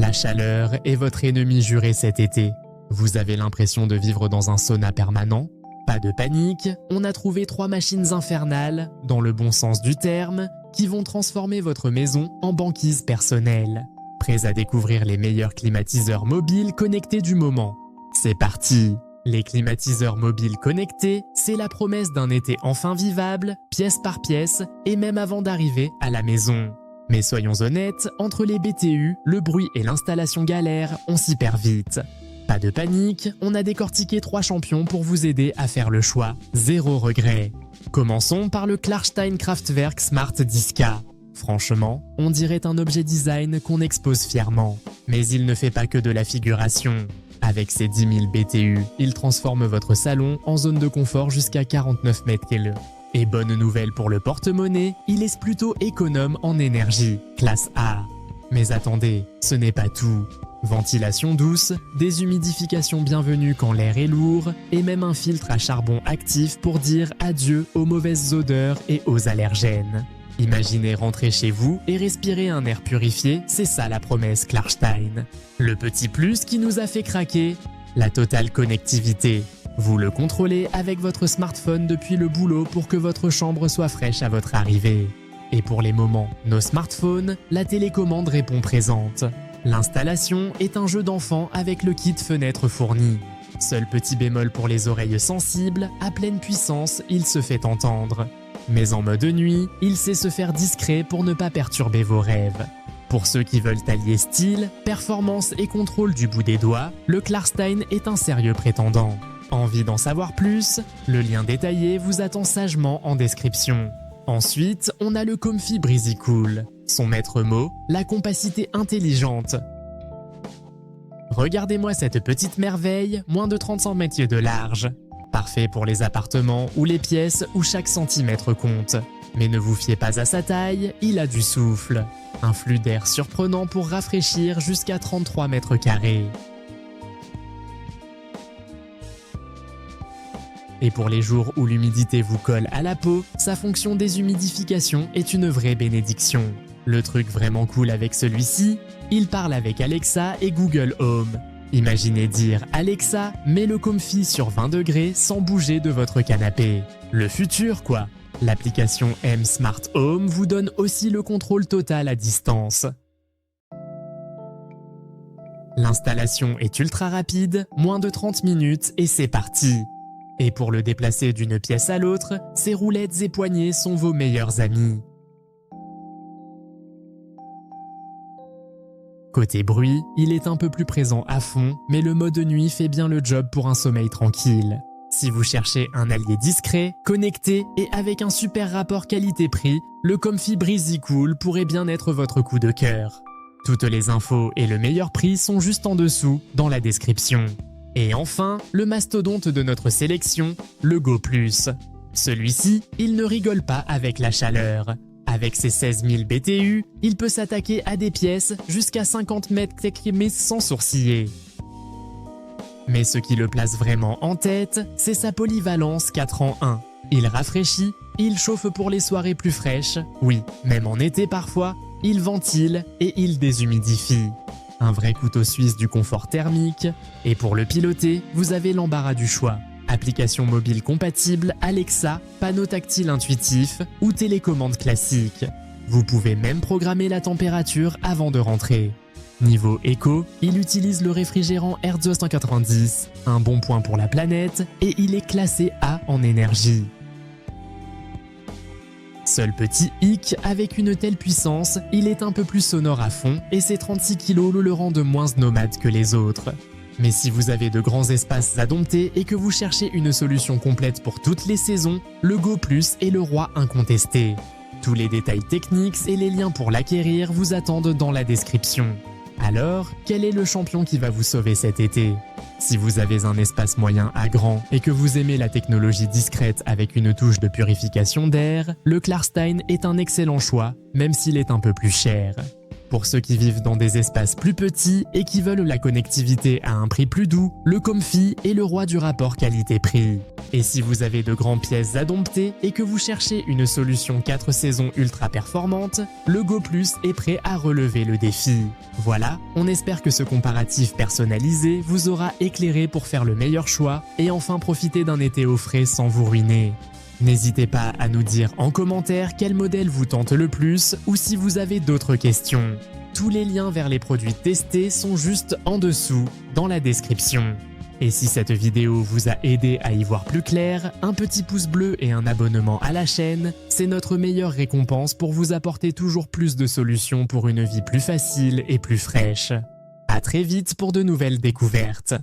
La chaleur est votre ennemi juré cet été. Vous avez l'impression de vivre dans un sauna permanent? Pas de panique, on a trouvé 3 machines infernales, dans le bon sens du terme, qui vont transformer votre maison en banquise personnelle. Prêts à découvrir les meilleurs climatiseurs mobiles connectés du moment. C'est parti! Les climatiseurs mobiles connectés, c'est la promesse d'un été enfin vivable, pièce par pièce, et même avant d'arriver à la maison. Mais soyons honnêtes, entre les BTU, le bruit et l'installation galère, on s'y perd vite. Pas de panique, on a décortiqué 3 champions pour vous aider à faire le choix. 0 regret. Commençons par le Klarstein Kraftwerk Smart 10K. Franchement, on dirait un objet design qu'on expose fièrement. Mais il ne fait pas que de la figuration. Avec ses 10 000 BTU, il transforme votre salon en zone de confort jusqu'à 49 mètres carrés. Et bonne nouvelle pour le porte-monnaie, il est plutôt économe en énergie, classe A. Mais attendez, ce n'est pas tout. Ventilation douce, déshumidification bienvenue quand l'air est lourd, et même un filtre à charbon actif pour dire adieu aux mauvaises odeurs et aux allergènes. Imaginez rentrer chez vous et respirer un air purifié, c'est ça la promesse Klarstein. Le petit plus qui nous a fait craquer, la totale connectivité. Vous le contrôlez avec votre smartphone depuis le boulot pour que votre chambre soit fraîche à votre arrivée. Et pour les moments nos smartphones, la télécommande répond présente. L'installation est un jeu d'enfant avec le kit fenêtre fourni. Seul petit bémol pour les oreilles sensibles, à pleine puissance, il se fait entendre. Mais en mode nuit, il sait se faire discret pour ne pas perturber vos rêves. Pour ceux qui veulent allier style, performance et contrôle du bout des doigts, le Klarstein est un sérieux prétendant. Envie d'en savoir plus? Le lien détaillé vous attend sagement en description. Ensuite, on a le Comfy Breezy Cool. Son maître mot, la compacité intelligente. Regardez-moi cette petite merveille, moins de 30 cm de large. Parfait pour les appartements ou les pièces où chaque centimètre compte. Mais ne vous fiez pas à sa taille, il a du souffle. Un flux d'air surprenant pour rafraîchir jusqu'à 33 mètres carrés. Et pour les jours où l'humidité vous colle à la peau, sa fonction déshumidification est une vraie bénédiction. Le truc vraiment cool avec celui-ci, il parle avec Alexa et Google Home. Imaginez dire « Alexa, mets le comfy sur 20 degrés sans bouger de votre canapé ». Le futur quoi. L'application M Smart Home vous donne aussi le contrôle total à distance. L'installation est ultra rapide, moins de 30 minutes et c'est parti. Et pour le déplacer d'une pièce à l'autre, ses roulettes et poignées sont vos meilleurs amis. Côté bruit, il est un peu plus présent à fond, mais le mode nuit fait bien le job pour un sommeil tranquille. Si vous cherchez un allié discret, connecté et avec un super rapport qualité-prix, le Comfy Breezy Cool pourrait bien être votre coup de cœur. Toutes les infos et le meilleur prix sont juste en dessous, dans la description. Et enfin, le mastodonte de notre sélection, le Go Plus. Celui-ci, il ne rigole pas avec la chaleur. Avec ses 16 000 BTU, il peut s'attaquer à des pièces jusqu'à 50 mètres mais sans sourciller. Mais ce qui le place vraiment en tête, c'est sa polyvalence 4 en 1. Il rafraîchit, il chauffe pour les soirées plus fraîches, oui, même en été parfois, il ventile et il déshumidifie. Un vrai couteau suisse du confort thermique. Et pour le piloter, vous avez l'embarras du choix. Application mobile compatible, Alexa, panneau tactile intuitif ou télécommande classique. Vous pouvez même programmer la température avant de rentrer. Niveau éco, il utilise le réfrigérant Erzo 190, un bon point pour la planète, et il est classé A en énergie. Seul petit hic, avec une telle puissance, il est un peu plus sonore à fond et ses 36 kg le rendent moins nomade que les autres. Mais si vous avez de grands espaces à dompter et que vous cherchez une solution complète pour toutes les saisons, le Go Plus est le roi incontesté. Tous les détails techniques et les liens pour l'acquérir vous attendent dans la description. Alors, quel est le champion qui va vous sauver cet été? Si vous avez un espace moyen à grand et que vous aimez la technologie discrète avec une touche de purification d'air, le Klarstein est un excellent choix, même s'il est un peu plus cher. Pour ceux qui vivent dans des espaces plus petits et qui veulent la connectivité à un prix plus doux, le Comfy est le roi du rapport qualité-prix. Et si vous avez de grandes pièces à dompter et que vous cherchez une solution 4 saisons ultra performante, le Go Plus est prêt à relever le défi. Voilà, on espère que ce comparatif personnalisé vous aura éclairé pour faire le meilleur choix et enfin profiter d'un été au frais sans vous ruiner. N'hésitez pas à nous dire en commentaire quel modèle vous tente le plus ou si vous avez d'autres questions. Tous les liens vers les produits testés sont juste en dessous, dans la description. Et si cette vidéo vous a aidé à y voir plus clair, un petit pouce bleu et un abonnement à la chaîne, c'est notre meilleure récompense pour vous apporter toujours plus de solutions pour une vie plus facile et plus fraîche. À très vite pour de nouvelles découvertes.